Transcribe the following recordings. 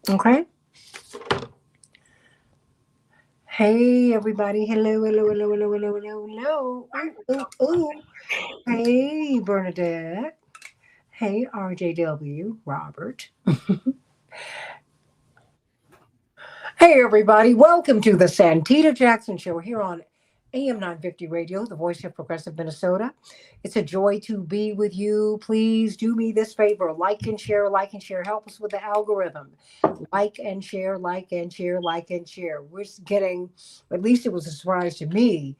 Okay. Hey, everybody. Hello, hello, hello, hello, hello, hello, hello. Ooh, ooh, ooh. Hey, Bernadette. Hey, RJW, Robert. Hey, everybody. Welcome to the Santita Jackson Show here on AM 950 Radio, the voice of progressive Minnesota. It's a joy to be with you. Please do me this favor, like and share, like and share. Help us with the algorithm. Like and share, like and share, like and share. We're getting, at least it was a surprise to me,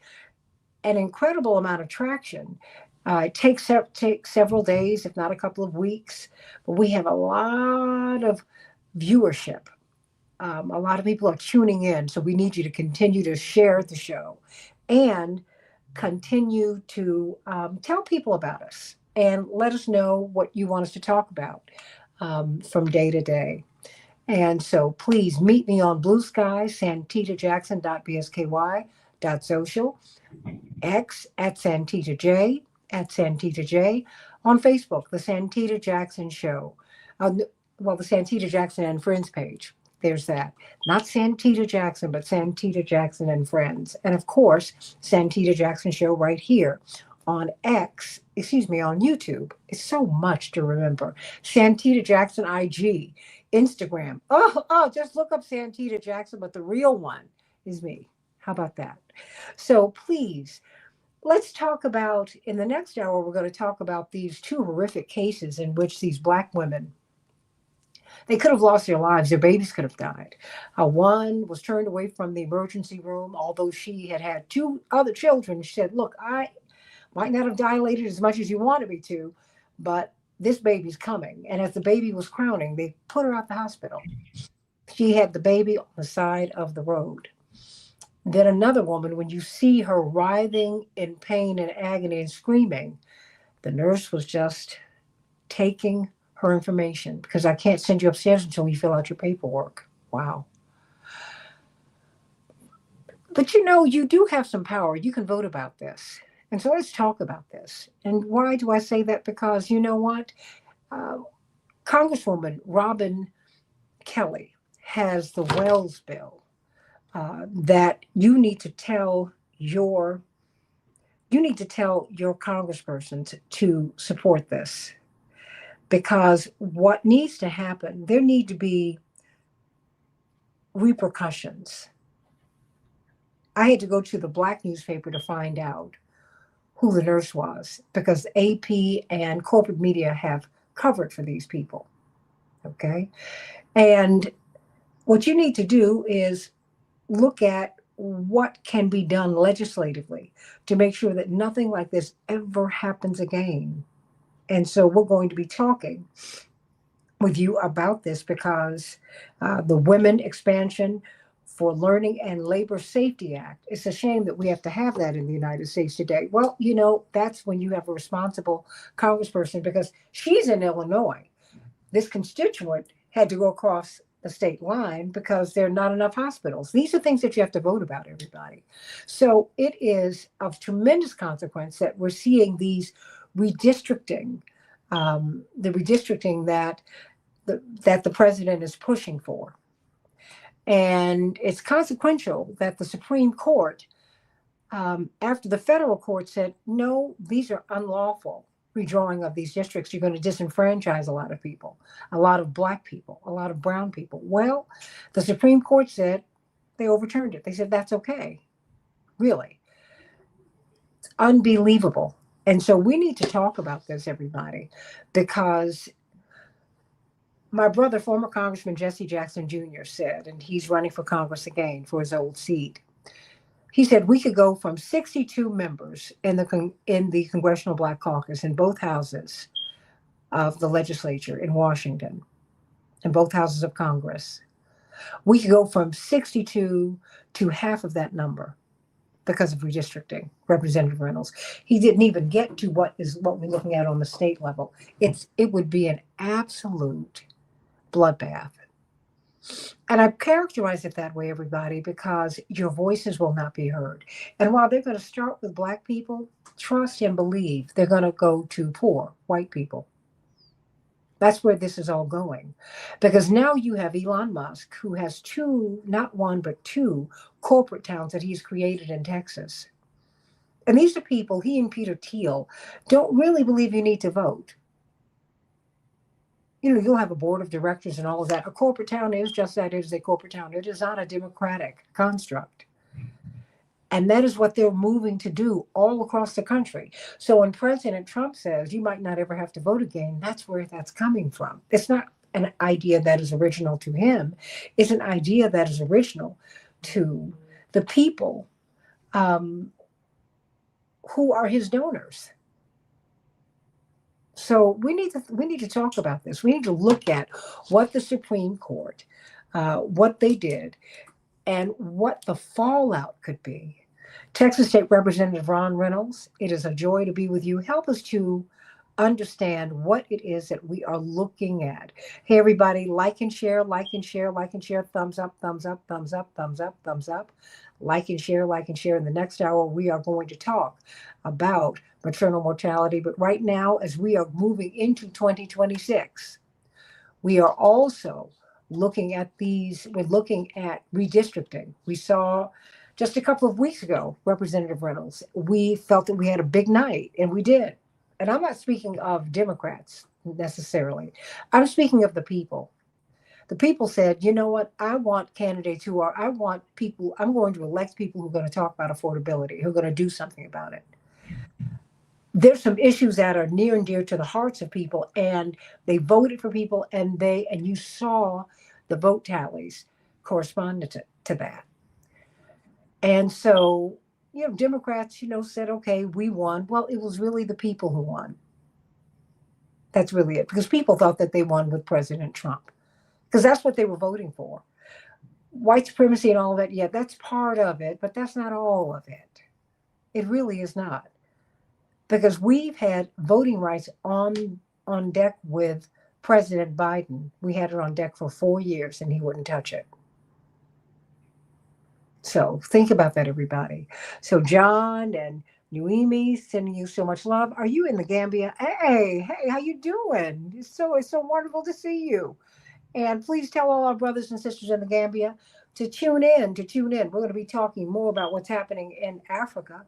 an incredible amount of traction. It takes several days, if not a couple of weeks, but we have a lot of viewership. A lot of people are tuning in, so we need you to continue to share the show and continue to tell people about us and let us know what you want us to talk about from day to day. And so please meet me on Blue Sky, santitajackson.bsky.social, X at Santita J, at Santita J, on Facebook, The Santita Jackson Show. Uh, well, the Santita Jackson and Friends page. There's that. Not Santita Jackson, but Santita Jackson and Friends. And of course, Santita Jackson Show right here on on YouTube. It's so much to remember. Santita Jackson IG, Instagram. Just look up Santita Jackson, but the real one is me. How about that? So please, let's talk about, in the next hour, we're going to talk about these two horrific cases in which these black women, they could have lost their lives. Their babies could have died. One was turned away from the emergency room, although she had had two other children. She said, look, I might not have dilated as much as you wanted me to, but this baby's coming. And as the baby was crowning, they put her out the hospital. She had the baby on the side of the road. Then another woman, when you see her writhing in pain and agony and screaming, the nurse was just taking her information because I can't send you upstairs until you fill out your paperwork. Wow. But you do have some power. You can vote about this. And so let's talk about this. And why do I say that? Because you know what? Uh, Congresswoman Robin Kelly has the Wells bill that you need to tell your congresspersons to support this, because what needs to happen, there need to be repercussions. I had to go to the black newspaper to find out who the nurse was because AP and corporate media have covered for these people. Okay. And what you need to do is look at what can be done legislatively to make sure that nothing like this ever happens again. And so we're going to be talking with you about this because the Women Expansion for Learning and Labor Safety Act, it's a shame that we have to have that in the United States today. Well, that's when you have a responsible congressperson because she's in Illinois. This constituent had to go across the state line because there are not enough hospitals. These are things that you have to vote about, everybody. So it is of tremendous consequence that we're seeing these redistricting, the redistricting that the president is pushing for. And it's consequential that the Supreme Court, after the federal court said, no, these are unlawful redrawing of these districts, you're going to disenfranchise a lot of people, a lot of black people, a lot of brown people. Well, the Supreme Court said they overturned it. They said that's okay. Really. It's unbelievable. And so we need to talk about this, everybody, because my brother, former Congressman Jesse Jackson Jr., said, and he's running for Congress again for his old seat. He said we could go from 62 members in the Congressional Black Caucus in both houses of the legislature in Washington, in both houses of Congress. We could go from 62 to half of that number because of redistricting. Representative Reynolds. He didn't even get to what we're looking at on the state level. It would be an absolute bloodbath. And I characterize it that way, everybody, because your voices will not be heard. And while they're going to start with black people, trust and believe they're going to go to poor white people. That's where this is all going. Because now you have Elon Musk, who has two, not one, but two corporate towns that he's created in Texas. And these are people, he and Peter Thiel, don't really believe you need to vote. You'll have a board of directors and all of that. A corporate town is just that, it is a corporate town. It is not a democratic construct. And that is what they're moving to do all across the country. So when President Trump says you might not ever have to vote again, that's where that's coming from. It's not an idea that is original to him, it's an idea that is original to the people um, who are his donors. So we need to talk about this. We need to look at what the Supreme Court, what they did, and what the fallout could be. Texas State Representative Ron Reynolds, it is a joy to be with you. Help us to understand what it is that we are looking at. Hey, everybody, like and share, like and share, like and share. Thumbs up, thumbs up, thumbs up, thumbs up, thumbs up. Like and share, like and share. In the next hour, we are going to talk about maternal mortality. But right now, as we are moving into 2026, we are also we're looking at redistricting. We saw just a couple of weeks ago, Representative Reynolds, we felt that we had a big night, and we did. And I'm not speaking of Democrats necessarily. I'm speaking of the people. The people said, you know what? I want candidates I want people, I'm going to elect people who are going to talk about affordability, who are going to do something about it. There's some issues that are near and dear to the hearts of people, and they voted for people, and you saw the vote tallies corresponded to that. And so, Democrats, said, okay, we won. Well, it was really the people who won. That's really it. Because people thought that they won with President Trump. Because that's what they were voting for. White supremacy and all of that, yeah, that's part of it, but that's not all of it. It really is not. Because we've had voting rights on deck with President Biden. We had it on deck for 4 years, and he wouldn't touch it. So think about that, everybody. So John and Nuimi, sending you so much love. Are you in the Gambia? Hey, how you doing? It's so wonderful to see you. And please tell all our brothers and sisters in the Gambia to tune in. We're going to be talking more about what's happening in Africa.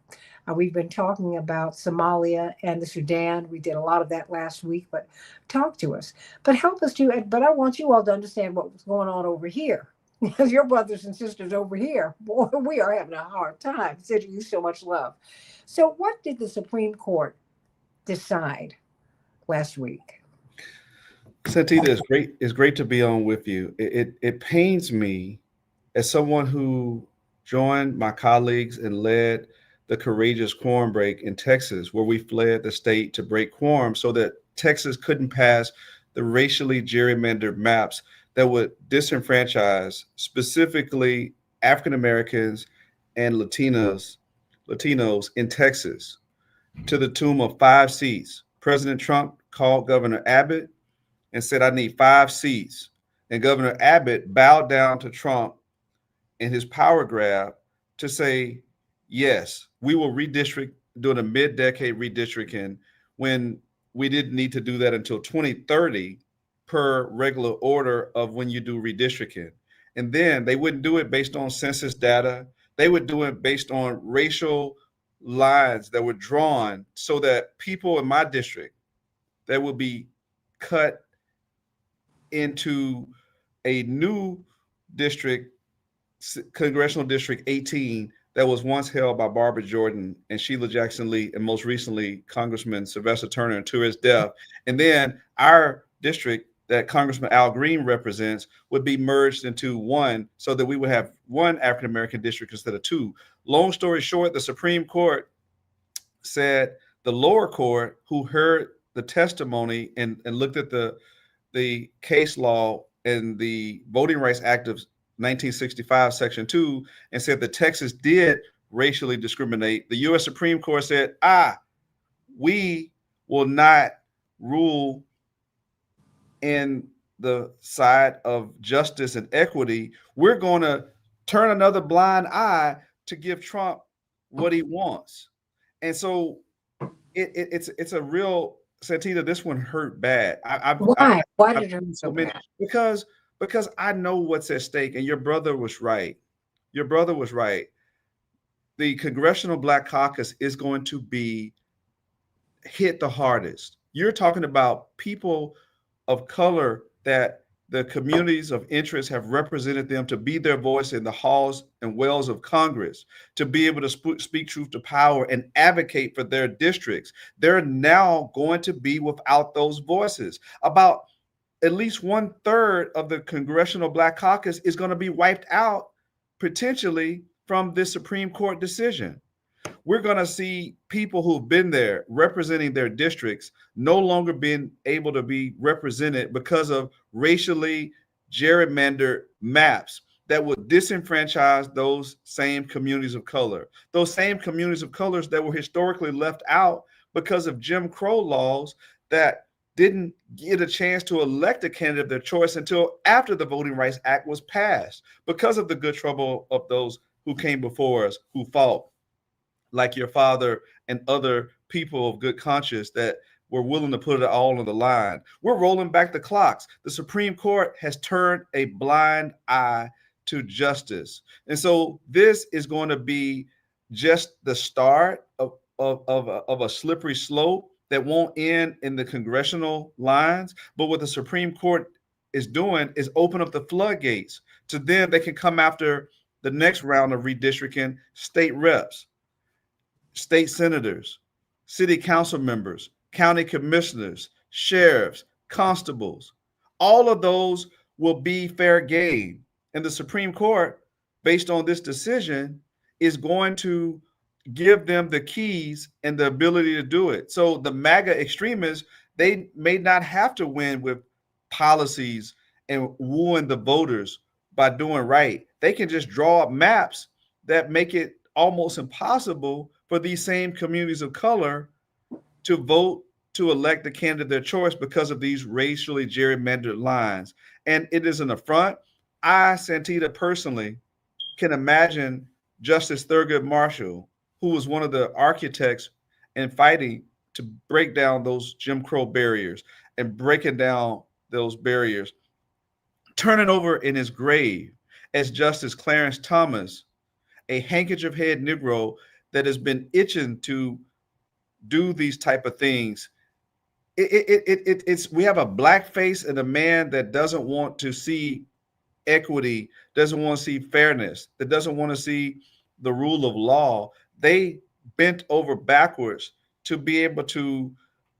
We've been talking about Somalia and the Sudan. We did a lot of that last week, but talk to us. But help us to, but I want you all to understand what's going on over here. Because your brothers and sisters over here, boy, we are having a hard time sending you so much love. So what did the Supreme Court decide last week? Santita, it's great to be on with you. It pains me as someone who joined my colleagues and led the courageous quorum break in Texas, where we fled the state to break quorum so that Texas couldn't pass the racially gerrymandered maps that would disenfranchise specifically African Americans and Latinos in Texas to the tune of 5 seats. President Trump called Governor Abbott and said, I need 5 seats. And Governor Abbott bowed down to Trump in his power grab to say, yes, we will redistrict during a mid-decade redistricting when we didn't need to do that until 2030 per regular order of when you do redistricting. And then they wouldn't do it based on census data. They would do it based on racial lines that were drawn so that people in my district that would be cut into a new district, Congressional District 18, that was once held by Barbara Jordan and Sheila Jackson Lee, and most recently Congressman Sylvester Turner until his death. And then our district that Congressman Al Green represents would be merged into one so that we would have one African American district instead of two. Long story short, the Supreme Court said the lower court, who heard the testimony and looked at the case law and the Voting Rights Act of 1965, Section 2, and said that Texas did racially discriminate. The U.S. Supreme Court said, we will not rule in the side of justice and equity. We're going to turn another blind eye to give Trump what he wants. And so it's a real Santita, this one hurt bad. Why? Why I've did it seen hurt so so many bad? because I know what's at stake, and your brother was right. Your brother was right. The Congressional Black Caucus is going to be hit the hardest. You're talking about people of color that the communities of interest have represented them to be their voice in the halls and wells of Congress, to be able to speak truth to power and advocate for their districts. They're now going to be without those voices. About at least 1/3 of the Congressional Black Caucus is going to be wiped out potentially from this Supreme Court decision. We're going to see people who've been there representing their districts no longer being able to be represented because of racially gerrymandered maps that would disenfranchise those same communities of color, those same communities of colors that were historically left out because of Jim Crow laws that didn't get a chance to elect a candidate of their choice until after the Voting Rights Act was passed, because of the good trouble of those who came before us, who fought, like your father and other people of good conscience that were willing to put it all on the line. We're rolling back the clocks. The Supreme Court has turned a blind eye to justice. And so this is going to be just the start of a slippery slope that won't end in the congressional lines. But what the Supreme Court is doing is open up the floodgates to them. They can come after the next round of redistricting state reps, state senators, city council members, county commissioners, sheriffs, constables. All of those will be fair game. And the Supreme Court, based on this decision, is going to give them the keys and the ability to do it. So the MAGA extremists, they may not have to win with policies and wooing the voters by doing right. They can just draw up maps that make it almost impossible for these same communities of color to vote to elect the candidate of their choice because of these racially gerrymandered lines. And it is an affront. I, Santita, personally can imagine Justice Thurgood Marshall, who was one of the architects in fighting to break down those Jim Crow barriers and breaking down those barriers, turning over in his grave as Justice Clarence Thomas, a handkerchief head Negro that has been itching to do these type of things. It's we have a black face and a man that doesn't want to see equity, doesn't want to see fairness, that doesn't want to see the rule of law. They bent over backwards to be able to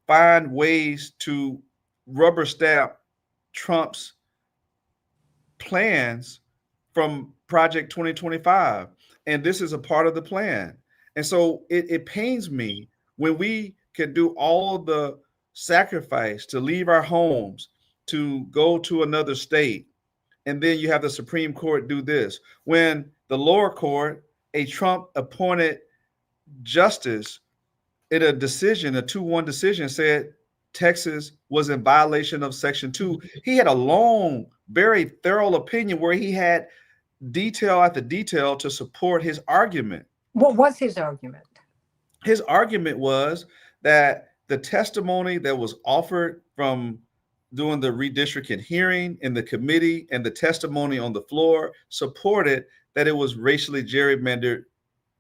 find ways to rubber stamp Trump's plans from Project 2025. And this is a part of the plan. And so it pains me when we can do all the sacrifice to leave our homes, to go to another state, and then you have the Supreme Court do this. When the lower court, a Trump appointed justice, in a decision, a 2-1 decision, said Texas was in violation of Section 2. He had a long, very thorough opinion where he had detail after detail to support his argument. What was his argument? His argument was that the testimony that was offered from doing the redistricting hearing in the committee and the testimony on the floor supported that it was racially gerrymandered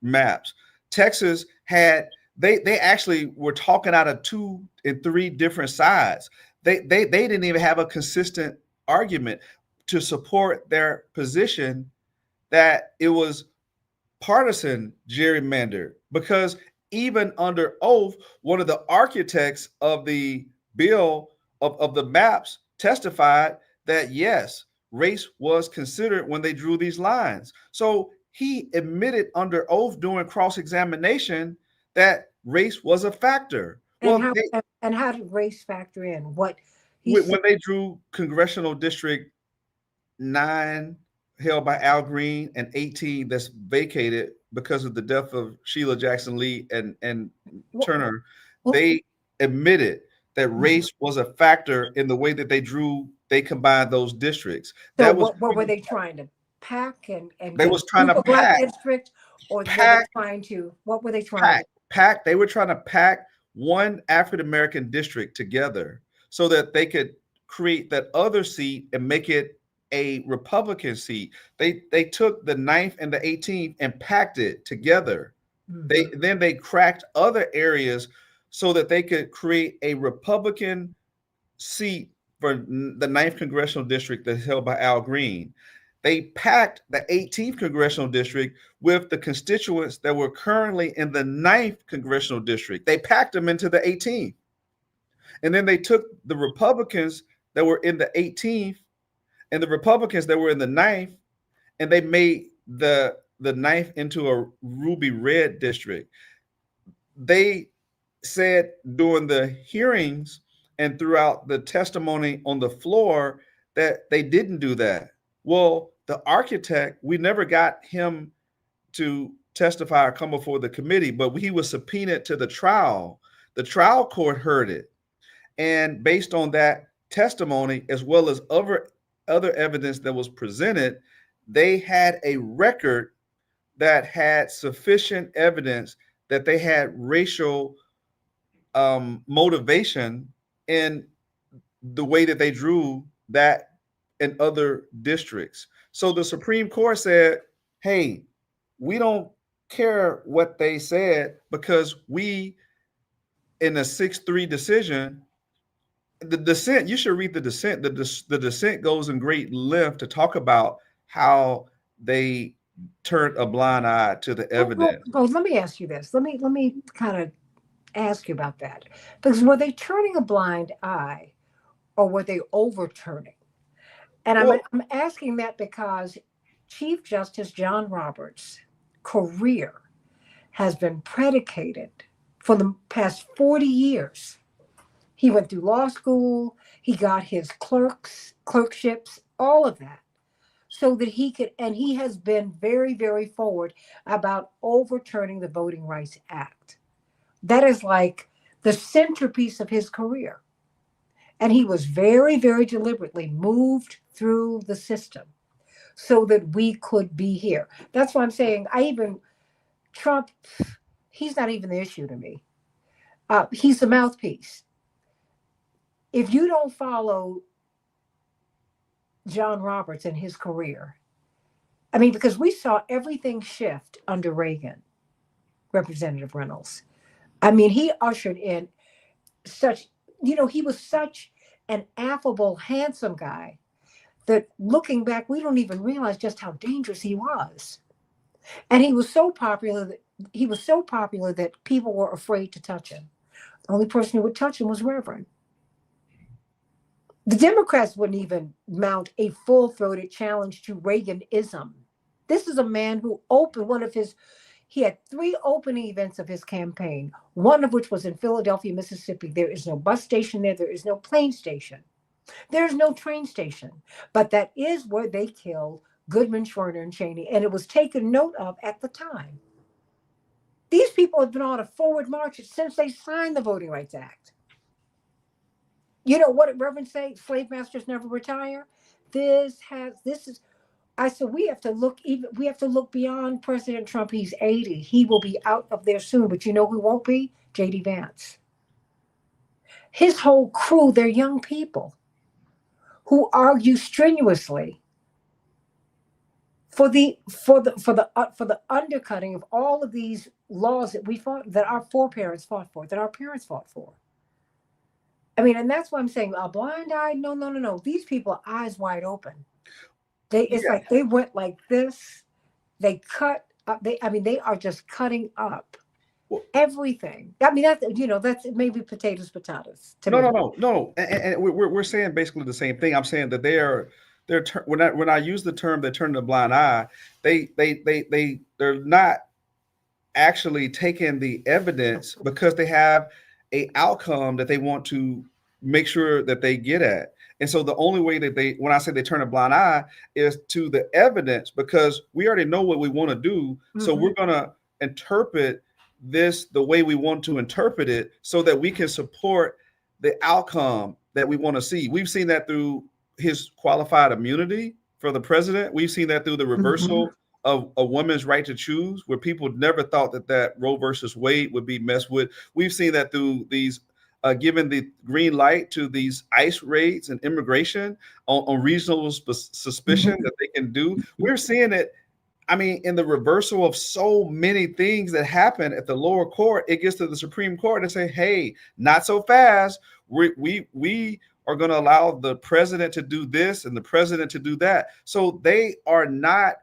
maps. Texas had, they actually were talking out of 2 and 3 different sides. They didn't even have a consistent argument to support their position that it was partisan gerrymander, because even under oath, one of the architects of the bill of the maps testified that yes, race was considered when they drew these lines. So he admitted under oath during cross-examination that race was a factor. And Well, how did race factor in? What when they drew Congressional District 9 held by Al Green and 18 that's vacated because of the death of Sheila Jackson Lee and Turner, they admitted that race was a factor in the way that they combined those districts. So That was what were they trying to pack and they was trying to black pack district, or pack, what were they trying to pack. They were trying to pack one African American district together so that they could create that other seat and make it a Republican seat. They took the 9th and the 18th and packed it together. They cracked other areas so that they could create a Republican seat for the 9th congressional district that's held by Al Green. They packed the 18th congressional district with the constituents that were currently in the 9th congressional district. They packed them into the 18th. And then they took the Republicans that were in the 18th and the Republicans that were in the 9th, and they made the 9th into a ruby red district. They said during the hearings and throughout the testimony on the floor that they didn't do that. Well, the architect, we never got him to testify or come before the committee, but he was subpoenaed to the trial. The trial court heard it. And based on that testimony, as well as other evidence that was presented, they had a record that had sufficient evidence that they had racial motivation in the way that they drew that in other districts. So the Supreme Court said, hey, we don't care what they said because we, in a 6-3 decision, the dissent, you should read the dissent. The dissent goes in great length to talk about how they turned a blind eye to the evidence. Well, let me ask you this. Let me kind of ask you about that. Because were they turning a blind eye or were they overturning? And I'm asking that because Chief Justice John Roberts' career has been predicated for the past 40 years. He went through law school, he got his clerkships, all of that, so that he could, and he has been very, very forward about overturning the Voting Rights Act. That is like the centerpiece of his career. And he was very, very deliberately moved through the system so that we could be here. That's why I'm saying Trump, he's not even the issue to me. He's the mouthpiece. If you don't follow John Roberts and his career, I mean, because we saw everything shift under Reagan, Representative Reynolds. I mean, he ushered in such, he was such an affable, handsome guy that looking back, we don't even realize just how dangerous he was. And he was so popular that people were afraid to touch him. The only person who would touch him was Reverend. The Democrats wouldn't even mount a full-throated challenge to Reaganism. This is a man who he had 3 opening events of his campaign, one of which was in Philadelphia, Mississippi. There is no bus station there. There is no plane station. There's no train station. But that is where they killed Goodman, Schwerner, and Cheney, and it was taken note of at the time. These people have been on a forward march since they signed the Voting Rights Act. You know what did Reverend say? Slave masters never retire. I said we have to look beyond President Trump. He's 80. He will be out of there soon. But you know who won't be? J.D. Vance. His whole crew, they're young people who argue strenuously for the undercutting of all of these laws that our foreparents fought for, that our parents fought for. I mean, and that's why I'm saying a blind eye. No. These people are eyes wide open. Like they went like this. They cut up. They are just cutting up everything. I mean, that's maybe potatoes. No. And we're saying basically the same thing. I'm saying that when I use the term they turn a blind eye, they're not actually taking the evidence because they have a outcome that they want to make sure that they get at. And so the only way that when I say they turn a blind eye is to the evidence, because we already know what we want to do. Mm-hmm. So we're going to interpret this the way we want to interpret it so that we can support the outcome that we want to see. We've seen that through his qualified immunity for the president. We've seen that through the reversal a woman's right to choose, where people never thought that Roe versus Wade would be messed with. We've seen that through these given the green light to these ICE raids and immigration on reasonable suspicion that they can do. We're seeing it. I mean, in the reversal of so many things that happen at the lower court, it gets to the Supreme Court and say, "Hey, not so fast. We are going to allow the president to do this and the president to do that." So they are not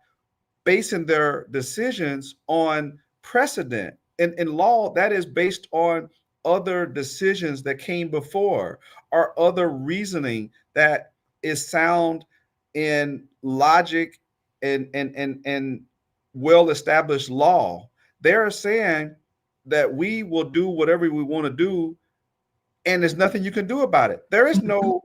basing their decisions on precedent. In law, that is based on other decisions that came before or other reasoning that is sound in logic and well-established law. They're saying that we will do whatever we want to do, and there's nothing you can do about it. There is no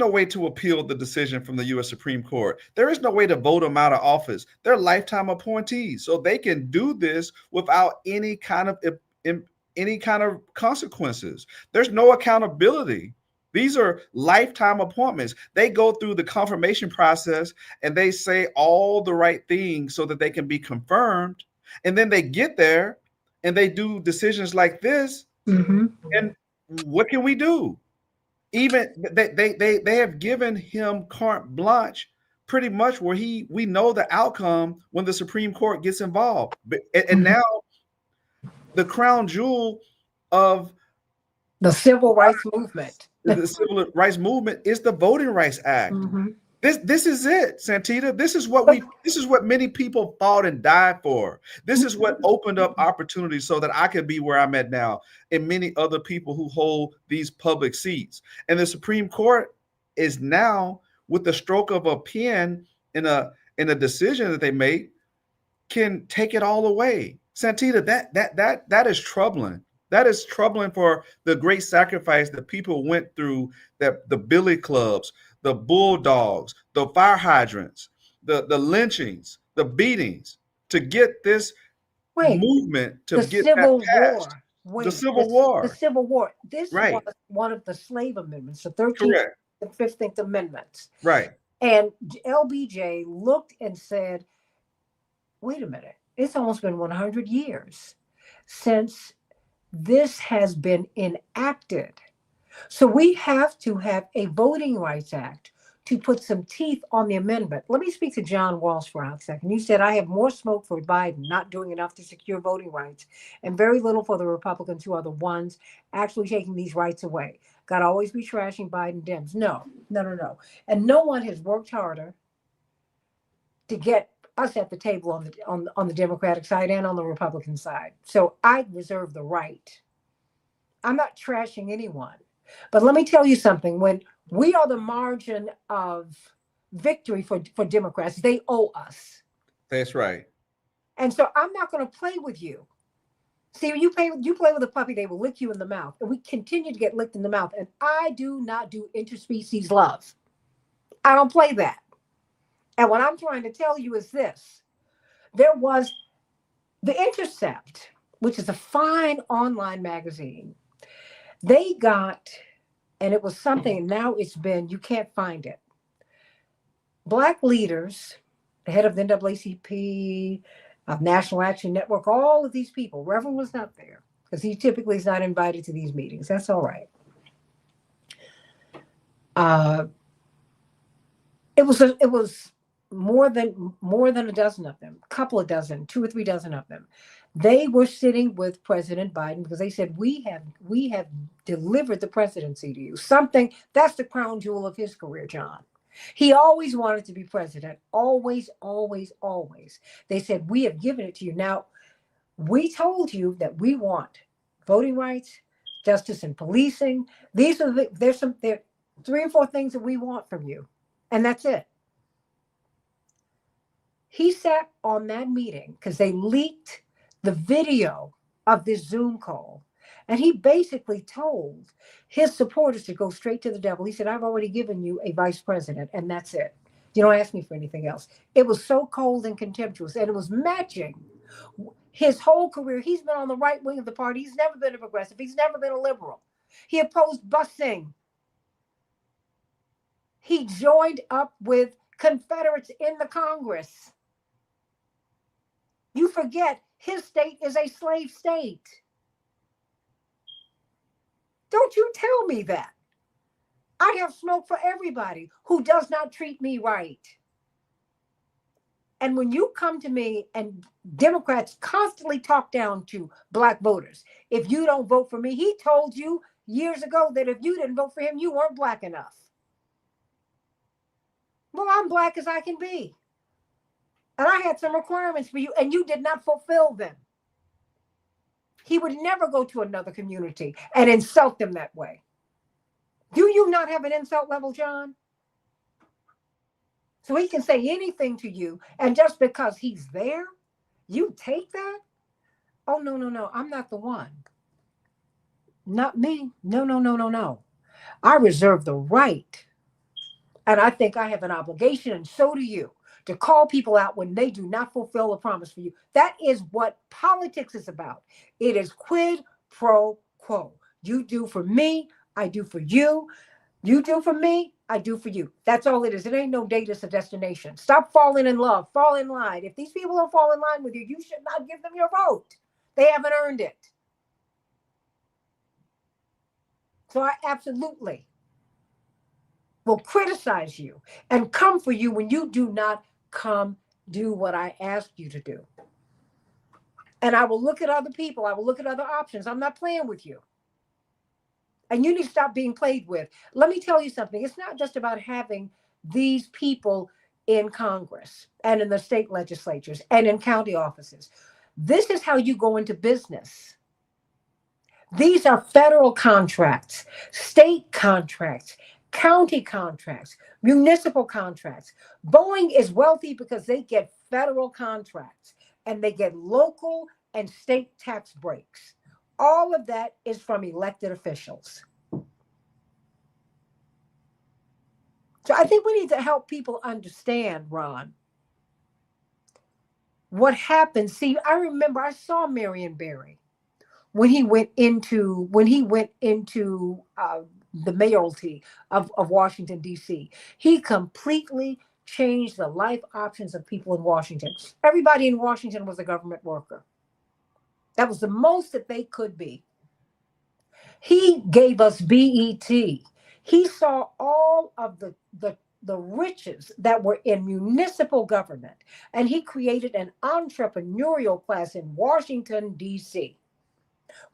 way to appeal the decision from the U.S. Supreme Court. There is no way to vote them out of office. They're lifetime appointees, so they can do this without any kind of consequences. There's no accountability. These are lifetime appointments. They go through the confirmation process and they say all the right things so that they can be confirmed. And then they get there and they do decisions like this. Mm-hmm. And what can we do? Even they have given him carte blanche pretty much, where we know the outcome when the Supreme Court gets involved. And now the crown jewel of the civil rights movement. The civil rights movement is the Voting Rights Act. Mm-hmm. This is it, Santita. This is what many people fought and died for. This is what opened up opportunities so that I could be where I'm at now, and many other people who hold these public seats. And the Supreme Court is now, with the stroke of a pen in a decision that they make, can take it all away. Santita, that is troubling. That is troubling for the great sacrifice that people went through, that the billy clubs, the bulldogs, the fire hydrants, the lynchings, the beatings, to get this movement to get Civil passed. War. The Civil War. The Civil War. This Right. was one of the slave amendments, the 13th and 15th Amendments. Right. And LBJ looked and said, wait a minute, it's almost been 100 years since this has been enacted. So we have to have a Voting Rights Act to put some teeth on the amendment. Let me speak to John Walsh for a second. You said, I have more smoke for Biden not doing enough to secure voting rights and very little for the Republicans, who are the ones actually taking these rights away. Got to always be trashing Biden Dems. No. And no one has worked harder to get us at the table on the Democratic side and on the Republican side. So I reserve the right. I'm not trashing anyone. But let me tell you something. When we are the margin of victory for Democrats, they owe us. That's right. And so I'm not going to play with you. See, when you play with a puppy, they will lick you in the mouth. And we continue to get licked in the mouth. And I do not do interspecies love. I don't play that. And what I'm trying to tell you is this. There was The Intercept, which is a fine online magazine. They got, and it was something, now it's been, you can't find it. Black leaders, the head of the NAACP, of National Action Network, all of these people. Reverend was not there because he typically is not invited to these meetings. That's all right. It was more than a dozen of them, a couple of dozen, 2 or 3 dozen of them. They were sitting with President Biden because they said, we have delivered the presidency to you. Something that's the crown jewel of his career, John. He always wanted to be president. Always, always, always. They said, we have given it to you. Now, we told you that we want voting rights, justice and policing. There's 3 or 4 things that we want from you. And that's it. He sat on that meeting because they leaked the video of this Zoom call. And he basically told his supporters to go straight to the devil. He said, I've already given you a vice president, and that's it. You don't ask me for anything else. It was so cold and contemptuous, and it was matching his whole career. He's been on the right wing of the party. He's never been a progressive. He's never been a liberal. He opposed busing. He joined up with Confederates in the Congress. You forget his state is a slave state. Don't you tell me that. I have smoke for everybody who does not treat me right. And when you come to me and Democrats constantly talk down to black voters, if you don't vote for me, he told you years ago that if you didn't vote for him, you weren't black enough. Well, I'm black as I can be. And I had some requirements for you, and you did not fulfill them. He would never go to another community and insult them that way. Do you not have an insult level, John? So he can say anything to you, and just because he's there, you take that? Oh, no, no, no. I'm not the one. Not me. No, no, no, no, no. I reserve the right, and I think I have an obligation, and so do you, to call people out when they do not fulfill a promise for you. That is what politics is about. It is quid pro quo. You do for me, I do for you. You do for me, I do for you. That's all it is. It ain't no date, it's a destination. Stop falling in love. Fall in line. If these people don't fall in line with you, you should not give them your vote. They haven't earned it. So I absolutely will criticize you and come for you when you do not come do what I ask you to do. And I will look at other people. I will look at other options. I'm not playing with you. And you need to stop being played with. Let me tell you something. It's not just about having these people in Congress and in the state legislatures and in county offices. This is how you go into business. These are federal contracts, state contracts, county contracts, municipal contracts. Boeing is wealthy because they get federal contracts and they get local and state tax breaks. All of that is from elected officials. So I think we need to help people understand, Ron, what happened. See, I remember I saw Marion Barry when he went into the mayoralty of Washington, D.C. He completely changed the life options of people in Washington. Everybody in Washington was a government worker. That was the most that they could be. He gave us BET. He saw all of the riches that were in municipal government, and he created an entrepreneurial class in Washington, D.C.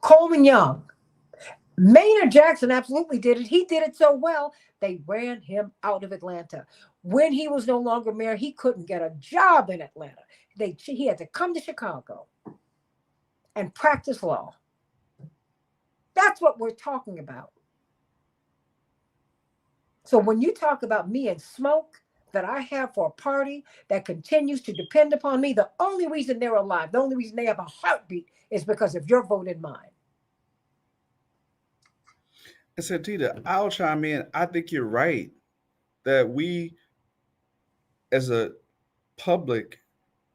Coleman Young, Maynard Jackson absolutely did it. He did it so well, they ran him out of Atlanta. When he was no longer mayor, he couldn't get a job in Atlanta. He had to come to Chicago and practice law. That's what we're talking about. So when you talk about me and smoke that I have for a party that continues to depend upon me, the only reason they're alive, the only reason they have a heartbeat is because of your vote and mine. And Santita, I'll chime in. I think you're right that we, as a public,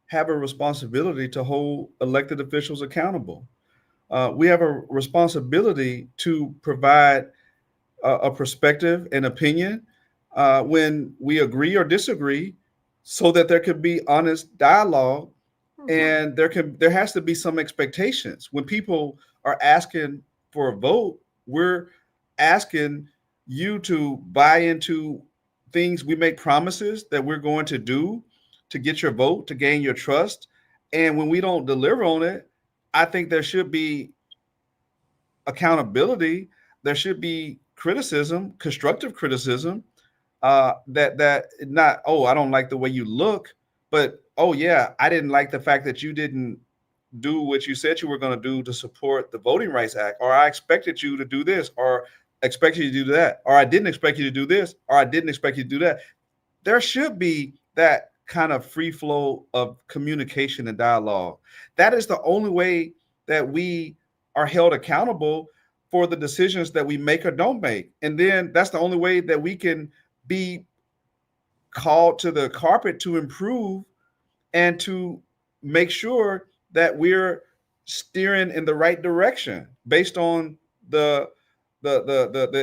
have a responsibility to hold elected officials accountable. We have a responsibility to provide a perspective and opinion when we agree or disagree, so that there could be honest dialogue, and there has to be some expectations. When people are asking for a vote, we're asking you to buy into things. We make promises that we're going to do to get your vote, to gain your trust. And when we don't deliver on it, I think there should be accountability. There should be criticism, constructive criticism, that not, oh, I don't like the way you look, but, oh yeah, I didn't like the fact that you didn't do what you said you were going to do to support the Voting Rights Act, or I expected you to do this, or expect you to do that, or I didn't expect you to do this, or I didn't expect you to do that. There should be that kind of free flow of communication and dialogue. That is the only way that we are held accountable for the decisions that we make or don't make. And then that's the only way that we can be called to the carpet to improve and to make sure that we're steering in the right direction based on the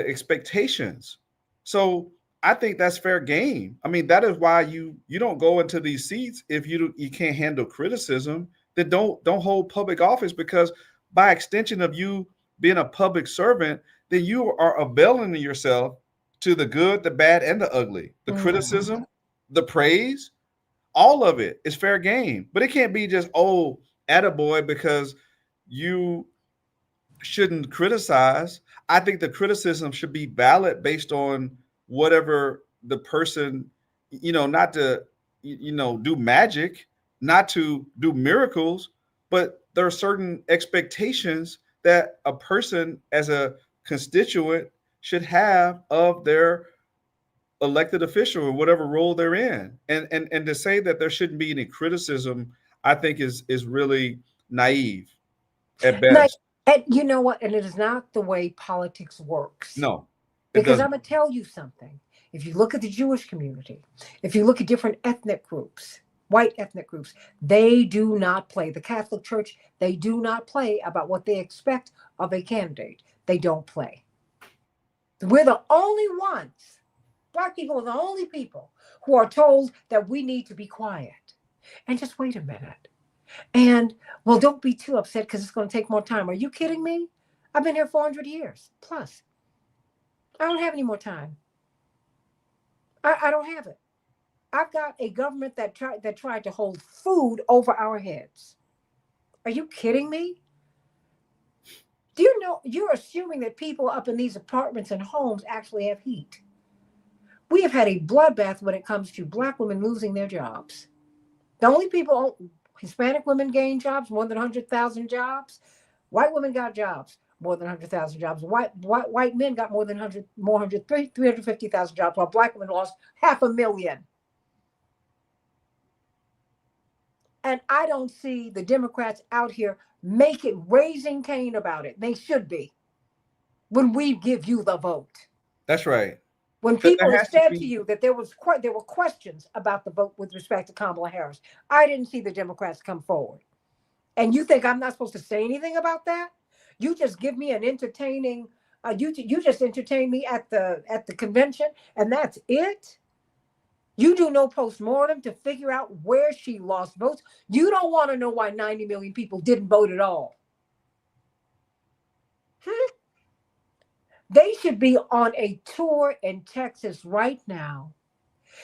expectations. So I think that's fair game. I mean, that is why you don't go into these seats if you can't handle criticism. then don't hold public office, because by extension of you being a public servant, then you are availing yourself to the good, the bad, and the ugly, the Mhm. criticism, the praise, all of it is fair game. But it can't be just, oh, attaboy, because you shouldn't criticize. I think the criticism should be valid based on whatever the person, not to, do magic, not to do miracles, but there are certain expectations that a person as a constituent should have of their elected official in whatever role they're in. And to say that there shouldn't be any criticism, I think is really naive at Now, best. and you know what? And it is not the way politics works. No, it Because doesn't. I'm going to tell you something. If you look at the Jewish community, if you look at different ethnic groups, white ethnic groups, they do not play. The Catholic Church, they do not play about what they expect of a candidate. They don't play. We're the only ones, Black people are the only people who are told that we need to be quiet. And just wait a minute. And, well, don't be too upset because it's going to take more time. Are you kidding me? I've been here 400 years plus. I don't have any more time. I don't have it. I've got a government that tried to hold food over our heads. Are you kidding me? Do you know you're assuming that people up in these apartments and homes actually have heat? We have had a bloodbath when it comes to Black women losing their jobs. The only people, Hispanic women gained jobs, more than 100,000 jobs. White women got jobs, more than 100,000 jobs. White men got more than 350,000 jobs, while Black women lost 500,000. And I don't see the Democrats out here raising Cain about it. They should be when we give you the vote. That's right. When There people have has to said to be. you that there were questions about the vote with respect to Kamala Harris, I didn't see the Democrats come forward. And you think I'm not supposed to say anything about that? You just give me an entertaining. You just entertain me at the convention, and that's it. You do no postmortem to figure out where she lost votes. You don't want to know why 90 million people didn't vote at all. Hmm? They should be on a tour in Texas right now,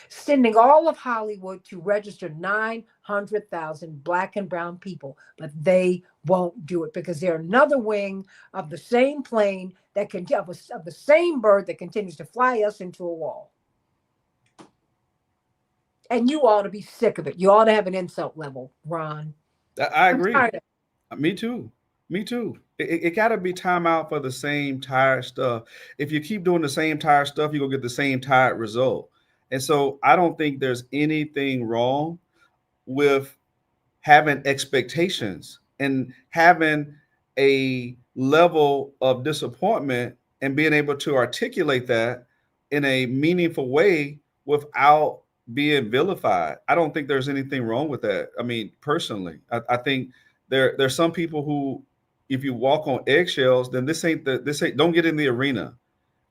sending all of Hollywood to register 900,000 Black and brown people, but they won't do it because they're another wing of the same plane of the same bird that continues to fly us into a wall. And you ought to be sick of it. You ought to have an insult level, Ron. I I'm agree. tired of Me too. Me too. It got to be time out for the same tired stuff. If you keep doing the same tired stuff, you're going to get the same tired result. And so I don't think there's anything wrong with having expectations and having a level of disappointment and being able to articulate that in a meaningful way without being vilified. I don't think there's anything wrong with that. I mean, personally, I think there's some people who, if you walk on eggshells, then this ain't, don't get in the arena.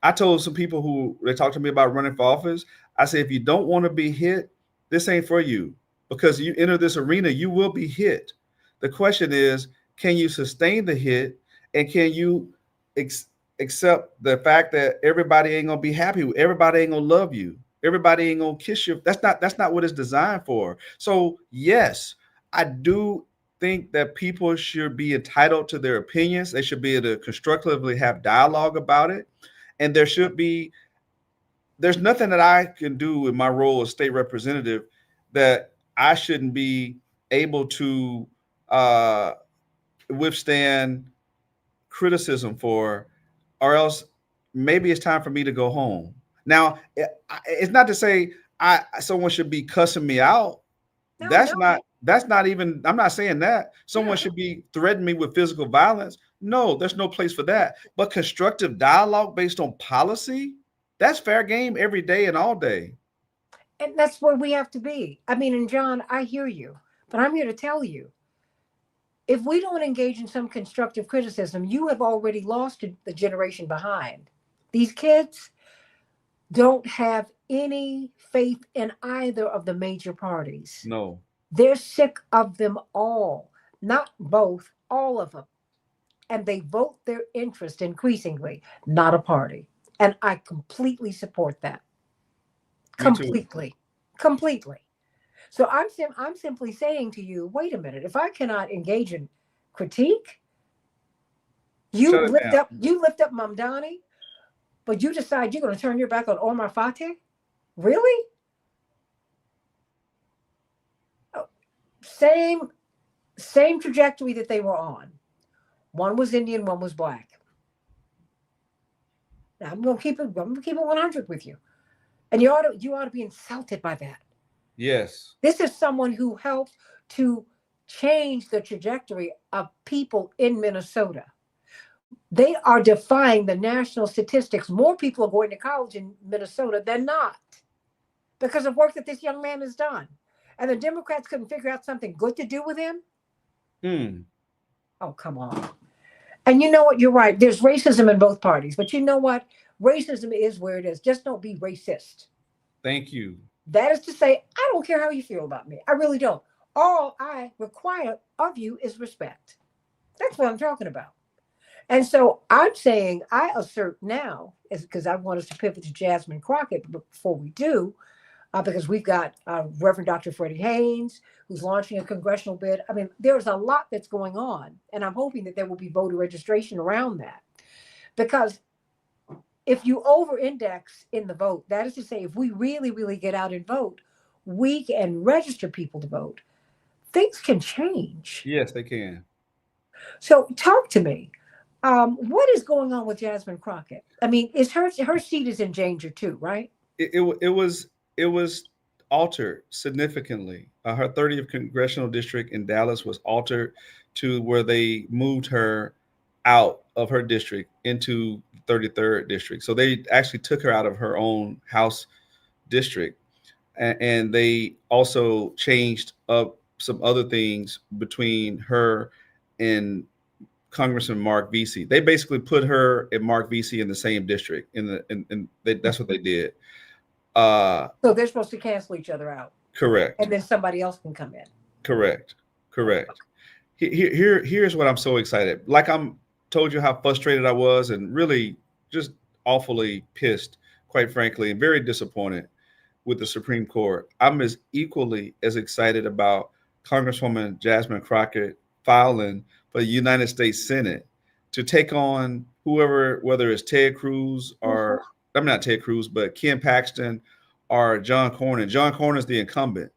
I told some people who they talked to me about running for office. I said, if you don't want to be hit, this ain't for you, because you enter this arena, you will be hit. The question is, can you sustain the hit, and can you ex- accept the fact that everybody ain't gonna be happy, everybody ain't gonna love you, everybody ain't gonna kiss you? That's not what it's designed for. So yes, I do think that people should be entitled to their opinions. They should be able to constructively have dialogue about it, and there's nothing that I can do in my role as state representative that I shouldn't be able to uh, withstand criticism for, or else maybe it's time for me to go home. Now, it's not to say someone should be cussing me out. no, no, That's not even, I'm not saying that someone yeah. should be threatening me with physical violence. No, there's no place for that. But constructive dialogue based on policy, that's fair game every day and all day. And that's where we have to be. I mean, and John, I hear you, but I'm here to tell you, if we don't engage in some constructive criticism, you have already lost the generation behind. These kids don't have any faith in either of the major parties. No. They're sick of them all. not both, all of them. And they vote their interest increasingly, not a party. And I completely support that. Me too. Completely. Completely. So I'm simply saying to you, wait a minute, if I cannot engage in critique, Shut it down. you lift up Mamdani, but you decide you're going to turn your back on Omar Fateh? Really? Oh, same same trajectory that they were on. One was Indian, one was black. Now, I'm going to keep it 100 with you. And you ought to be insulted by that. Yes. This is someone who helped to change the trajectory of people in Minnesota. They are defying the national statistics. More people are going to college in Minnesota than not because of work that this young man has done. And the Democrats couldn't figure out something good to do with him. Hmm. Oh, come on. And you know what? You're right. There's racism in both parties. But you know what? Racism is where it is. Just don't be racist. Thank you. That is to say, I don't care how you feel about me. I really don't. All I require of you is respect. That's what I'm talking about. And so I'm saying I assert now, is because I want us to pivot to Jasmine Crockett before we do, because we've got Reverend Dr. Freddie Haynes, who's launching a congressional bid. I mean, there's a lot that's going on, and I'm hoping that there will be voter registration around that. Because if you over-index in the vote, that is to say, if we really, really get out and vote, we can register people to vote. Things can change. Yes, they can. So talk to me. What is going on with Jasmine Crockett? I mean, is her seat is in danger too, right? It was altered significantly. Her 30th congressional district in Dallas was altered to where they moved her out of her district into the 33rd district. So they actually took her out of her own House district, and they also changed up some other things between her and Congressman Mark Vesey. They basically put her and Mark Vesey in the same district. That's what they did. So they're supposed to cancel each other out, Correct. and then somebody else can come in. Correct. Correct. Here's what I'm so excited. Like I'm told you how frustrated I was and really just awfully pissed, quite frankly, and very disappointed with the Supreme Court. I'm as equally as excited about Congresswoman Jasmine Crockett filing for the United States Senate to take on whoever, whether it's Ted Cruz or I'm not Ted Cruz, but Ken Paxton or John Cornyn. John Cornyn is the incumbent.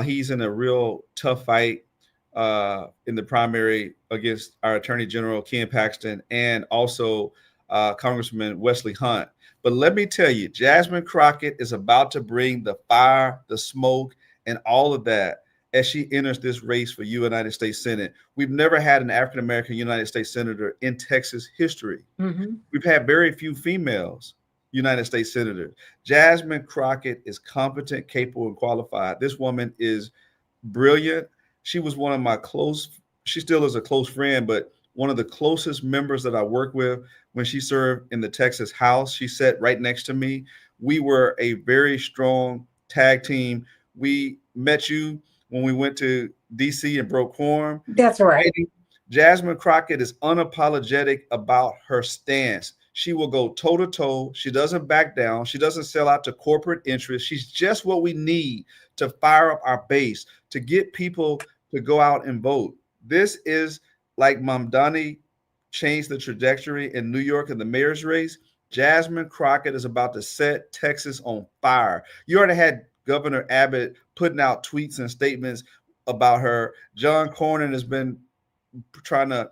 He's in a real tough fight in the primary against our Attorney General Ken Paxton and also Congressman Wesley Hunt. But let me tell you, Jasmine Crockett is about to bring the fire, the smoke, and all of that as she enters this race for United States Senate. We've never had an African American United States Senator in Texas history. Mm-hmm. We've had very few females United States Senators. Jasmine Crockett is competent, capable, and qualified. This woman is brilliant. She was one of my she still is a close friend, but one of the closest members that I worked with when she served in the Texas House. She sat right next to me. We were a very strong tag team. We met you when we went to DC and broke quorum. That's right. Jasmine Crockett is unapologetic about her stance. She will go toe to toe. She doesn't back down. She doesn't sell out to corporate interests. She's just what we need to fire up our base, to get people to go out and vote. This is like Mamdani changed the trajectory in New York in the mayor's race. Jasmine Crockett is about to set Texas on fire. You already had Governor Abbott putting out tweets and statements about her. John Cornyn has been trying to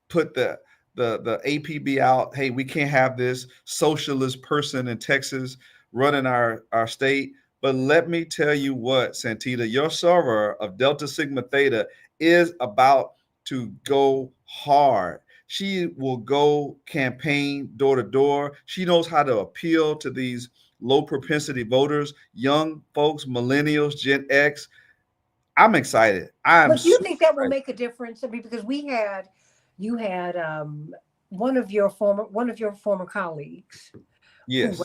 put the APB out. Hey, we can't have this socialist person in Texas running our state. But let me tell you what, Santita, your server of Delta Sigma Theta is about to go hard. She will go campaign door to door. She knows how to appeal to these low propensity voters, young folks, millennials, Gen X. I'm excited. But do you think that will make a difference? I mean, because you had one of your former colleagues. Yes.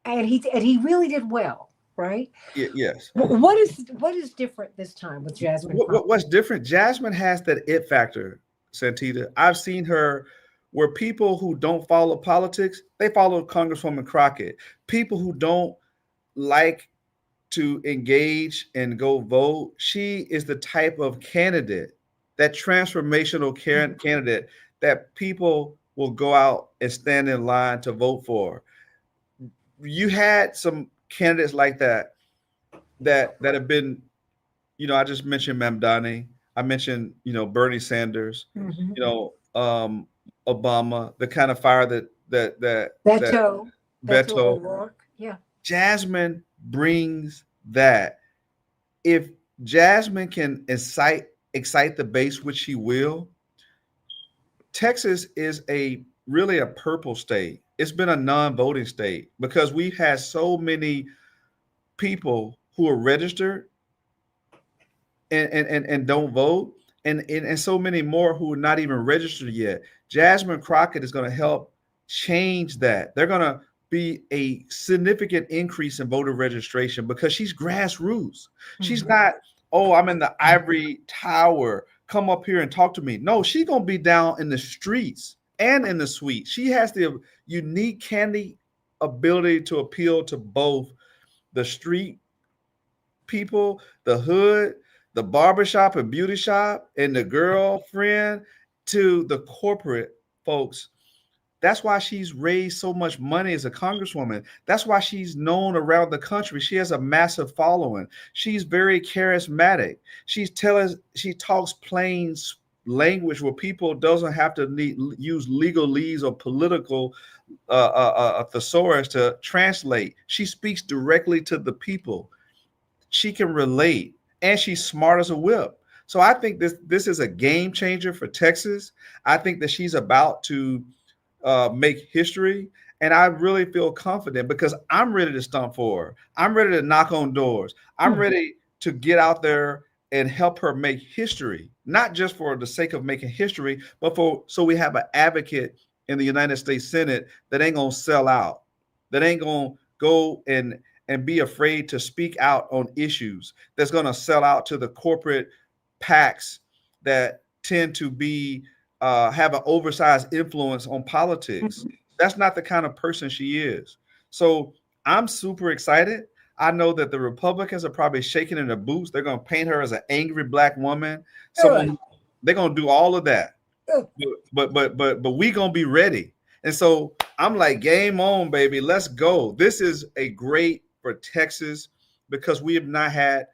And he really did well. right? Yes. What is different this time with Jasmine Crockett? What's different? Jasmine has that it factor, Santita. I've seen her where people who don't follow politics, they follow Congresswoman Crockett. People who don't like to engage and go vote, she is the type of candidate, that transformational candidate that people will go out and stand in line to vote for. You had some candidates like that that have been, I just mentioned Mamdani. I mentioned, Bernie Sanders, Hmm. you know, Obama, the kind of fire that Beto Beto. O'Rourke. Yeah. Jasmine brings that. If Jasmine can excite the base, which she will, Texas is a really a purple state. It's been a non-voting state because we've had so many people who are registered and don't vote, and so many more who are not even registered yet. Jasmine Crockett is going to help change that. They're going to be a significant increase in voter registration because she's grassroots. She's Hmm. not, oh, I'm in the ivory tower. Come up here and talk to me. No, she's going to be down in the streets and in the suite. She has the unique candy ability to appeal to both the street people, the hood, the barbershop and beauty shop, and the girlfriend to the corporate folks. That's why she's raised so much money as a congresswoman. That's why she's known around the country. She has a massive following. She's very charismatic. She talks plain language where people doesn't have to use legalese or political thesaurus to translate. She speaks directly to the people. She can relate, and she's smart as a whip. So I think this is a game changer for Texas. I think that she's about to make history, and I really feel confident because I'm ready to stomp for her. I'm ready to knock on doors. I'm Hmm. ready to get out there and help her make history, not just for the sake of making history, but for so we have an advocate in the United States Senate that ain't gonna sell out, that ain't gonna go and be afraid to speak out on issues, that's gonna sell out to the corporate PACs that tend to be have an oversized influence on politics. That's not the kind of person she is. So I'm super excited. I know that the Republicans are probably shaking in their boots. They're going to paint her as an angry black woman. Good. Someone they're going to do all of that. Good. But we going to be ready. And so I'm like, game on, baby. Let's go. This is a great for Texas because we have not had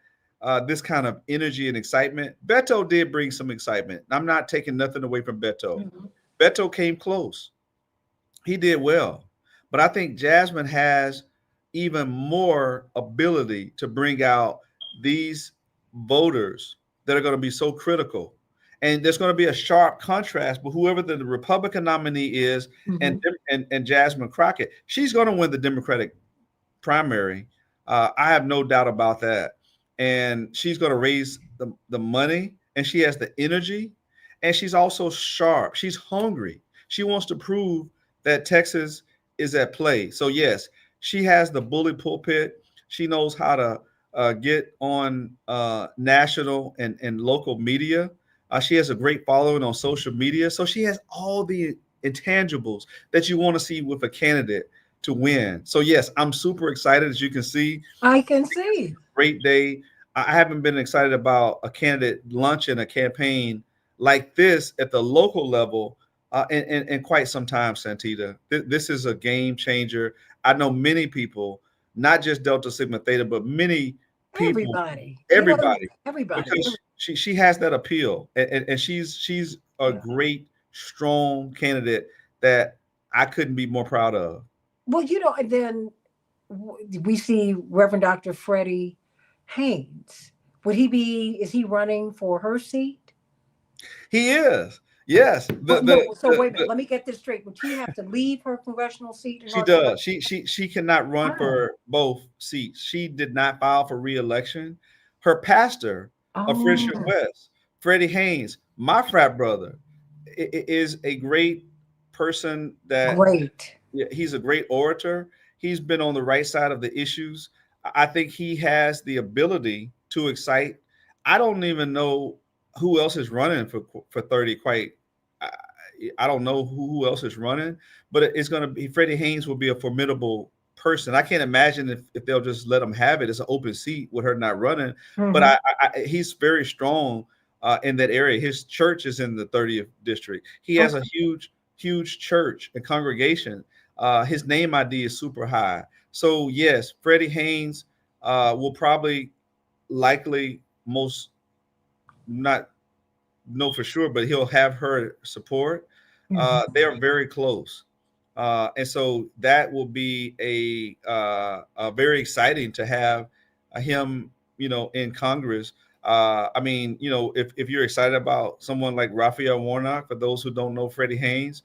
this kind of energy and excitement. Beto did bring some excitement. I'm not taking nothing away from Beto. Mhm. Beto came close. He did well. But I think Jasmine has even more ability to bring out these voters that are going to be so critical. And there's going to be a sharp contrast, but whoever the Republican nominee is Mhm. and Jasmine Crockett, she's going to win the Democratic primary. I have no doubt about that. And she's going to raise the money, and she has the energy, and she's also sharp. She's hungry. She wants to prove that Texas is at play. So, yes, she has the bully pulpit. She knows how to get on national and local media. She has a great following on social media. So, she has all the intangibles that you want to see with a candidate to win. So yes, I'm super excited. As you can see, I can see. great day. I haven't been excited about a candidate lunch and a campaign like this at the local level in quite some time, Santita. This is a game changer. I know many people, not just Delta Sigma Theta, but many people, Everybody. everybody, Everybody. because she has that appeal, and she's a Yeah. great, strong candidate that I couldn't be more proud of. Well, and then we see Reverend Dr. Freddie Haynes. Is he running for her seat? He is. Yes. But no, so wait a minute. Let me get this straight. Would she have to leave her congressional seat in She order to run? does. She cannot run Oh. for both seats. She did not file for reelection. Her pastor of Friendship Oh, West, Freddie Haynes, my frat brother, is a great person that great. yeah, he's a great orator. He's been on the right side of the issues. I think he has the ability to excite. I don't even know who else is running for 30. Quite, I, I don't know who else is running, but it's going to be Freddie Haynes will be a formidable person. I can't imagine if they'll just let him have it. It's an open seat with her not running, but Mhm. he's very strong in that area. His church is in the 30th district. He has Okay. a huge church and congregation. His name ID is super high. So yes, Freddie Haynes will probably likely most not know for sure, but he'll have her support. Mhm. They are very close, and so that will be a very exciting to have him, in Congress. I mean, if you're excited about someone like Raphael Warnock, for those who don't know Freddie Haynes,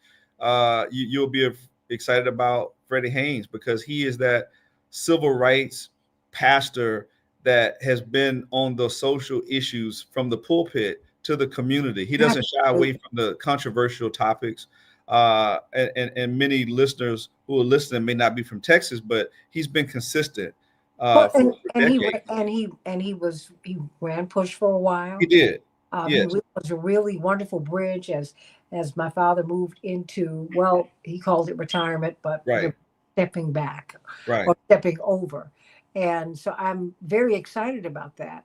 you'll be excited about Freddie Haynes because he is that civil rights pastor that has been on the social issues from the pulpit to the community. He doesn't shy away Absolutely. from the controversial topics. And many listeners who are listening may not be from Texas, but he's been consistent Well, for and decades. he ran push for a He while. did. He Yes. was a really wonderful bridge as my father moved into, well, he called it retirement, but Right. stepping back Right. or stepping over. And so I'm very excited about that.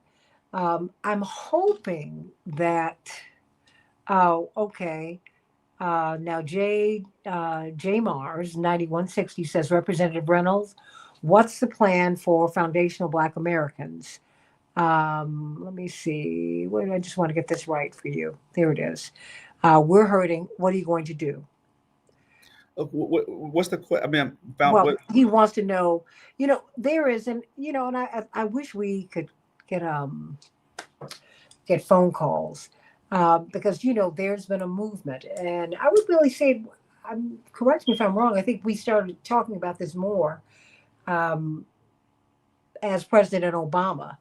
I'm hoping that, oh, okay. Now, J Mars 9160 says, Representative Reynolds, what's the plan for foundational Black Americans? Let me see. Wait, I just want to get this right for you. There it is. We're hurting. What are you going to do? What's the question? I mean, I found Well, what? he wants to know. There is, and and I wish we could get get phone calls because there's been a movement, and I would really say, correct me if I'm wrong. I think we started talking about this more um, as President Obama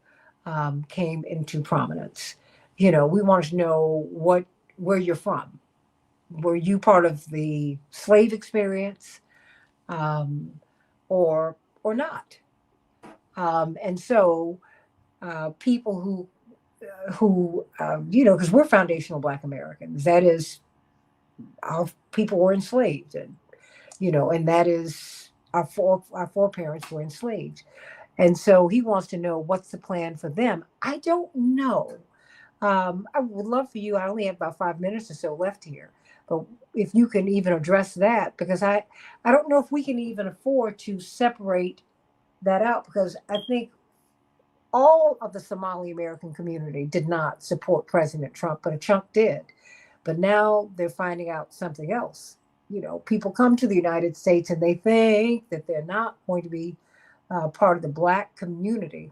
came into prominence. We wanted to know where you're from. Were you part of the slave experience, um, or not? And so people because we're foundational Black Americans. That is, our people were enslaved, and that is our foreparents were enslaved. And so he wants to know what's the plan for them. I don't know. I would love for you. I only have about 5 minutes or so left here, but if you can even address that, because I don't know if we can even afford to separate that out, because I think all of the Somali American community did not support President Trump, but a chunk did. But now they're finding out something else. People come to the United States and they think that they're not going to be part of the Black community.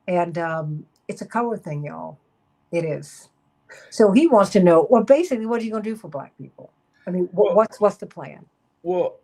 And it's a color thing, y'all. It is. So he wants to know, well, basically, what are you going to do for Black people? I mean, Well, what's the plan? well,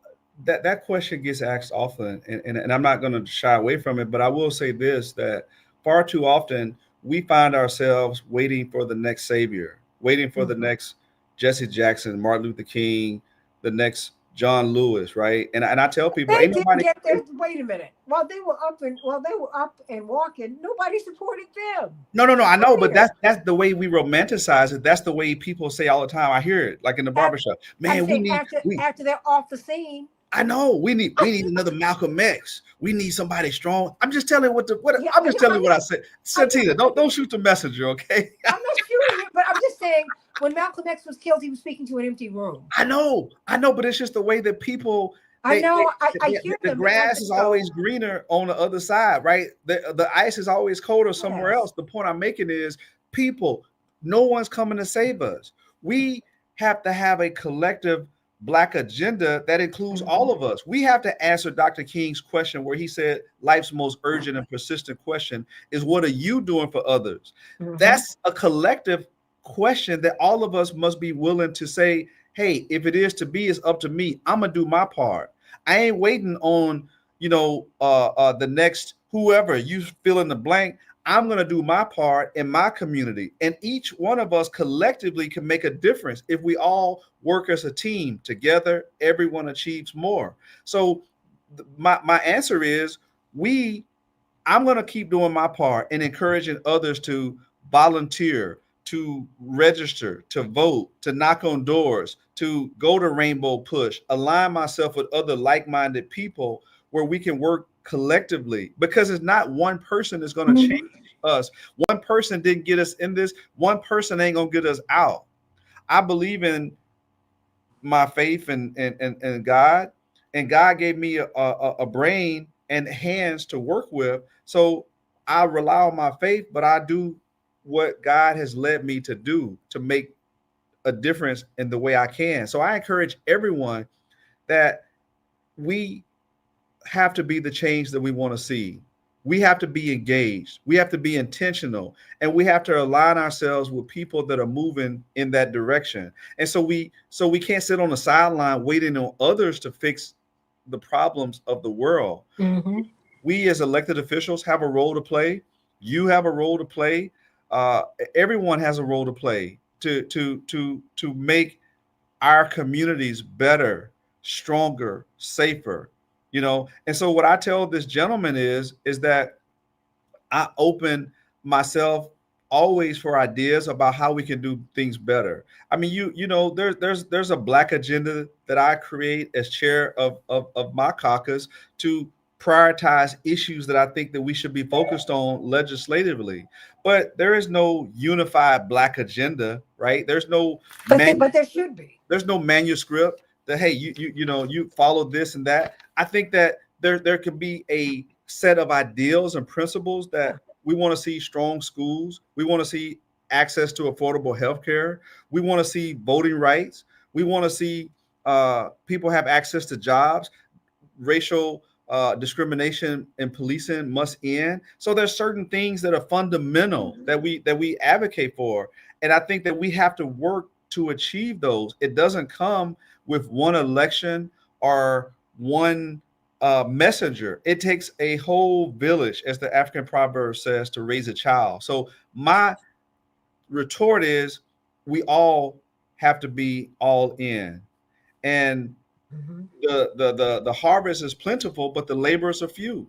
that question gets asked often, and I'm not going to shy away from it, but I will say this: that far too often we find ourselves waiting for the next savior, waiting for the Mhm. next Jesse Jackson, Martin Luther King, the next John Lewis, right? And I tell people, They ain't didn't nobody. get there. Wait a minute. While they were up and walking, nobody supported them. No, no, no. I Come know, but here. that's the way we romanticize it. That's the way people say all the time. I hear it, like in the Af- barbershop. I'm Man, we saying need we. after they're off the scene. I know we need another Malcolm X. We need somebody strong. I'm just telling what Yeah, I'm I just know, telling what I said. I know, Santita, don't shoot the messenger, okay? I'm not shooting you, but I'm just saying when Malcolm X was killed, he was speaking to an empty room. I know, but it's just the way that people I know, I they hear the them, but grass is always greener on the other side, right? The ice is always colder somewhere yes. else. The point I'm making is people, no one's coming to save us. We have to have a collective Black agenda that includes all Mhm. of us. We have to answer Dr. King's question where he said life's most urgent and persistent question is what are you doing for others? Mhm. That's a collective question that all of us must be willing to say, hey, if it is to be, it's up to me. I'm gonna do my part. I ain't waiting on the next whoever you fill in the blank. I'm gonna do my part in my community, and each one of us collectively can make a difference if we all work as a team together. Everyone achieves more. So my answer is we I'm going to keep doing my part and encouraging others to volunteer, to register, to vote, to knock on doors, to go to Rainbow Push, align myself with other like minded people where we can work collectively, because it's not one person that's going to change Mhm. us. One person didn't get us in this, one person ain't going to get us out. I believe in my faith and God, and God gave me a brain and hands to work with. So I rely on my faith, but I do what God has led me to do to make a difference in the way I can. So I encourage everyone that we have to be the change that we want to see. We have to be engaged. We have to be intentional, and we have to align ourselves with people that are moving in that direction. And so we can't sit on the sideline waiting on others to fix the problems of the world. Mhm. We as elected officials have a role to play. You have a role to play. Uh, Everyone has a role to play to make our communities better, stronger, safer. And so what I tell this gentleman is that I open myself always for ideas about how we can do things better. I mean, there's a black agenda that I create as chair of my caucus to prioritize issues that I think that we should be focused on legislatively. But there is no unified black agenda, right? But there should be. There's no manuscript that, hey, you follow this and that. I think that there could be a set of ideals and principles Yeah. that we want to see: strong schools, we want to see access to affordable health care, we want to see voting rights, we want to see people have access to jobs, racial discrimination in policing must end. So there's certain things that are fundamental that we advocate for, and I think that we have to work to achieve those. It doesn't come with one election or one messenger. It takes a whole village, as the African proverb says, to raise a child. So my retort is, we all have to be all in, and Mhm. the harvest is plentiful, but the laborers are few.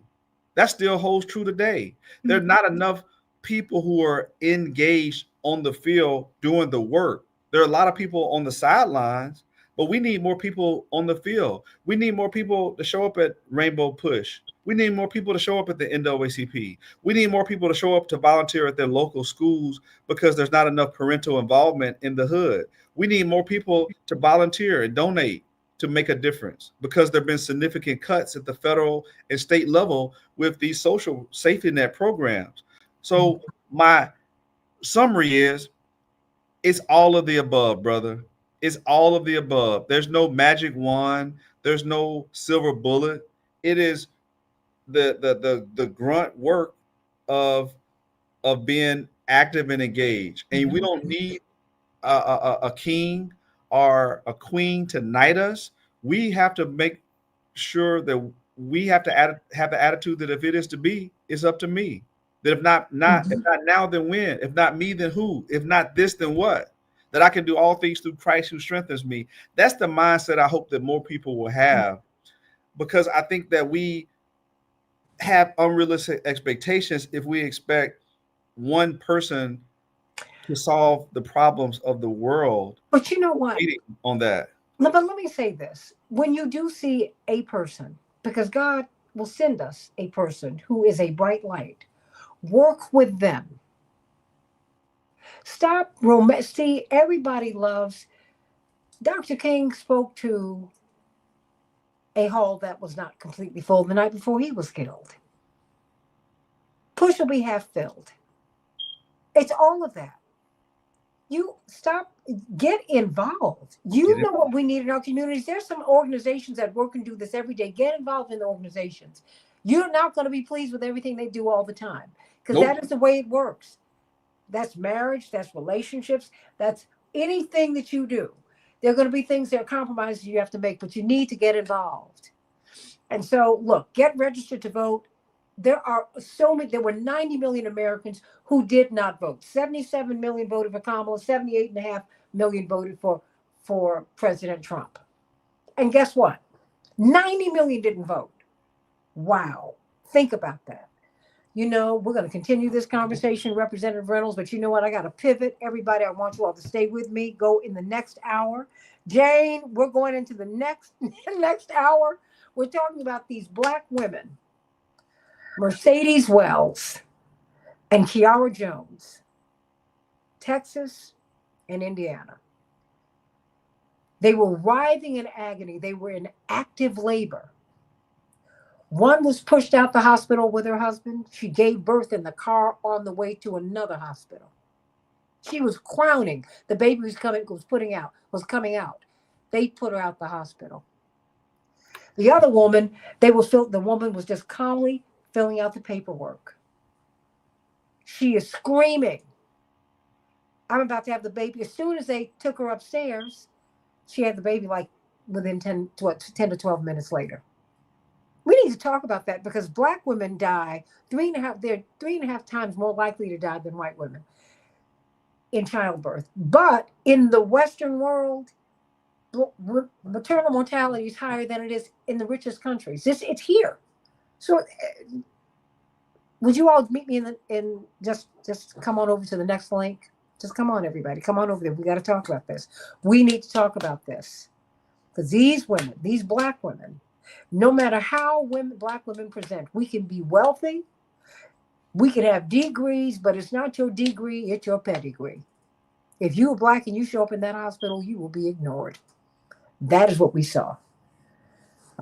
That still holds true today. There's not enough people who are engaged on the field doing the work. There are a lot of people on the sidelines, but we need more people on the field. We need more people to show up at Rainbow Push. We need more people to show up at the NAACP. We need more people to show up to volunteer at their local schools, because there's not enough parental involvement in the hood. We need more people to volunteer and donate to make a difference, because there have been significant cuts at the federal and state level with these social safety net programs. So my summary is, it's all of the above, brother. It's all of the above. There's no magic wand. There's no silver bullet. It is the grunt work of being active and engaged. And we Mhm. don't need a king or a queen to knight us. We have to make sure that we have to have the attitude that if it is to be, it's up to me. That if Mhm. not now, then when? If not me, then who? If not this, then what? That I can do all things through Christ who strengthens me. That's the mindset I hope that more people will have, because I think that we have unrealistic expectations if we expect one person to solve the problems of the world, But you know what? waiting on that. But let me say this. When you do see a person, because God will send us a person who is a bright light, work with them. Stop romance. See, everybody loves. Dr. King spoke to a hall that was not completely full the night before he was killed. Push will be half filled. It's all of that. You stop, get involved. Get You it? know what we need in our communities. There's some organizations that work and do this every day. Get involved in the organizations. You're not going to be pleased with everything they do all the time, because Nope. that is the way it works. That's marriage, that's relationships, that's anything that you do. There are going to be things that are compromises you have to make, but you need to get involved. And so, look, get registered to vote. There are so many, there were 90 million Americans who did not vote. 77 million voted for Kamala, 78.5 million voted for President Trump. And guess what? 90 million didn't vote. Wow. Think about that. You know, we're going to continue this conversation, Representative Reynolds, but you know what? I got to pivot. Everybody, I want you all to stay with me. Go in the next hour. Jane, we're going into the next next hour. We're talking about these Black women, Mercedes Wells and Kiara Jones, Texas and Indiana. They were writhing in agony. They were in active labor. One was pushed out the hospital with her husband. She gave birth in the car on the way to another hospital. She was crowning. The baby was coming out. They put her out the hospital. The other woman, the woman was just calmly filling out the paperwork. She is screaming. I'm about to have the baby. As soon as they took her upstairs, she had the baby like within 10 to 12 minutes later. We need to talk about that because Black women die they're 3.5 times more likely to die than white women in childbirth. But in the Western world, maternal mortality is higher than it is in the richest countries. It's here. So would you all meet me in just come on over to the next link? Just come on, everybody. Come on over there. We got to talk about this. We need to talk about this. Because these women, these Black women, no matter how Black women present, we can be wealthy, we can have degrees, but it's not your degree, it's your pedigree. If you are Black and you show up in that hospital, you will be ignored. That is what we saw.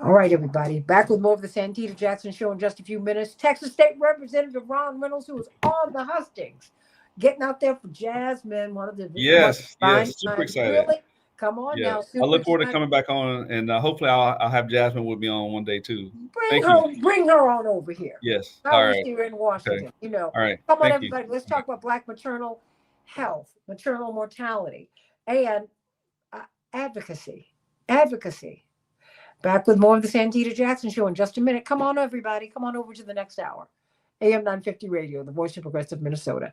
All right, everybody. Back with more of the Santita Jackson Show in just a few minutes. Texas State Representative Ron Reynolds, who is on the hustings, getting out there for Jasmine, one of the Yes, super excited. Really? Come on now. I look forward to coming back on, and hopefully I'll have Jasmine with me on one day too. Bring her on over here. Yes. All right. Here in Washington. Okay. You know. All right. Come on, everybody. Let's talk about Black maternal health, maternal mortality, and advocacy. Back with more of the Santita Jackson Show in just a minute. Come on, everybody. Come on over to the next hour. AM 950 Radio, the voice of progressive Minnesota.